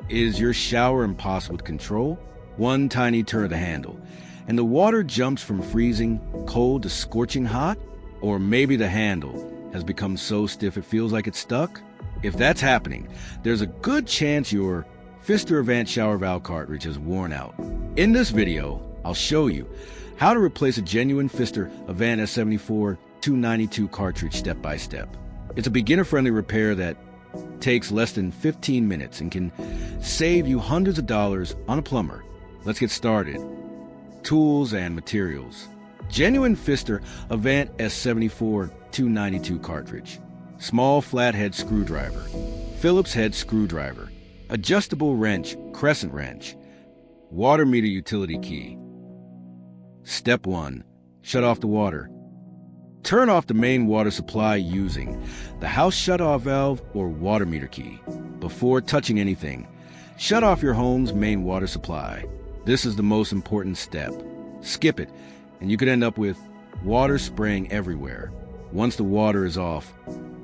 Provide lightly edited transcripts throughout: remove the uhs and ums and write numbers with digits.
Is your shower impossible to control? One tiny turn of the handle, and the water jumps from freezing cold to scorching hot? Or maybe the handle has become so stiff it feels like it's stuck? If that's happening, there's a good chance your Pfister Avante shower valve cartridge has worn out. In this video, I'll show you how to replace a genuine Pfister Avante S74-292 cartridge step by step. It's a beginner-friendly repair that takes less than 15 minutes and can save you hundreds of dollars on a plumber. Let's get started. Tools and materials. Genuine Pfister Avante S74-292 cartridge. Small flathead screwdriver. Phillips head screwdriver. Adjustable wrench, crescent wrench. Water meter utility key. Step 1. Shut off the water. Turn off the main water supply using the house shutoff valve or water meter key. Before touching anything, shut off your home's main water supply. This is the most important step. Skip it, and you could end up with water spraying everywhere. Once the water is off,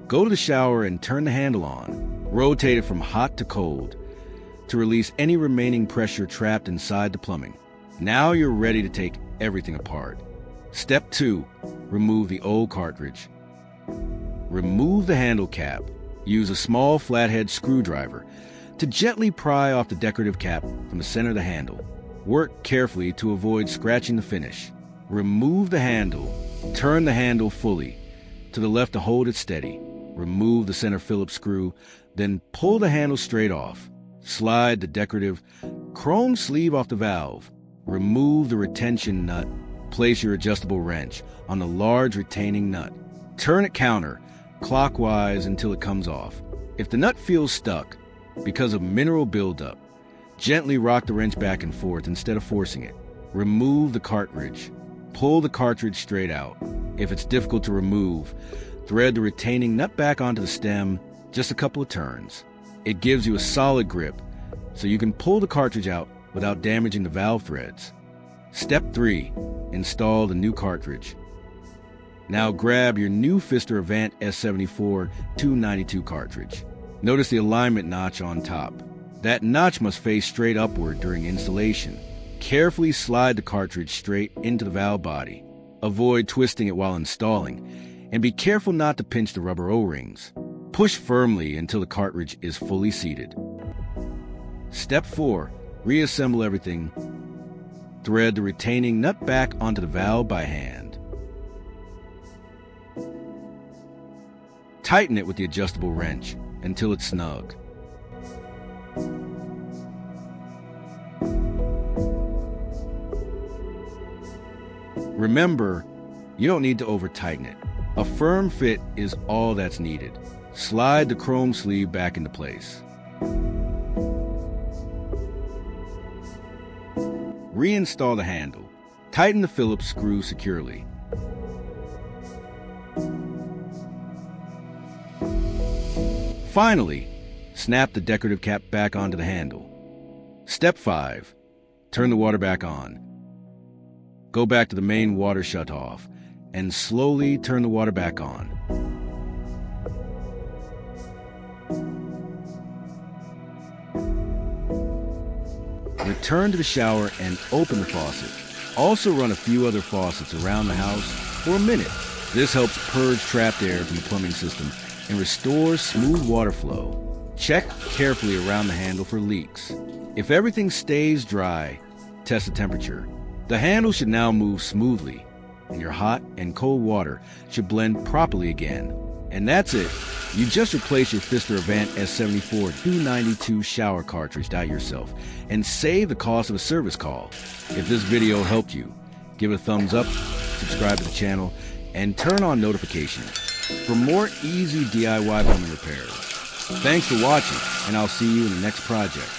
go to the shower and turn the handle on. Rotate it from hot to cold to release any remaining pressure trapped inside the plumbing. Now you're ready to take everything apart. Step 2. Remove the old cartridge. Remove the handle cap. Use a small flathead screwdriver to gently pry off the decorative cap from the center of the handle. Work carefully to avoid scratching the finish. Remove the handle. Turn the handle fully to the left to hold it steady. Remove the center Phillips screw, then pull the handle straight off. Slide the decorative chrome sleeve off the valve. Remove the retention nut. Place your adjustable wrench on the large retaining nut. Turn it counter clockwise until it comes off. If the nut feels stuck because of mineral buildup, gently rock the wrench back and forth instead of forcing it. Remove the cartridge. Pull the cartridge straight out. If it's difficult to remove, thread the retaining nut back onto the stem just a couple of turns. It gives you a solid grip so you can pull the cartridge out without damaging the valve threads. Step 3. Install the new cartridge. Now grab your new Pfister Avante S74-292 cartridge. Notice the alignment notch on top. That notch must face straight upward during installation. Carefully slide the cartridge straight into the valve body. Avoid twisting it while installing, and be careful not to pinch the rubber O-rings. Push firmly until the cartridge is fully seated. Step 4. Reassemble everything. Thread the retaining nut back onto the valve by hand. Tighten it with the adjustable wrench until it's snug. Remember, you don't need to over-tighten it. A firm fit is all that's needed. Slide the chrome sleeve back into place. Reinstall the handle. Tighten the Phillips screw securely. Finally, snap the decorative cap back onto the handle. Step 5. Turn the water back on. Go back to the main water shutoff and slowly turn the water back on. Return to the shower and open the faucet. Also run a few other faucets around the house for a minute. This helps purge trapped air from the plumbing system and restores smooth water flow. Check carefully around the handle for leaks. If everything stays dry, test the temperature. The handle should now move smoothly, and your hot and cold water should blend properly again. And that's it. You just replace your Pfister Avante S74-292 shower cartridge yourself and save the cost of a service call. If this video helped you, give it a thumbs up, subscribe to the channel, and turn on notifications for more easy DIY plumbing repairs. Thanks for watching, and I'll see you in the next project.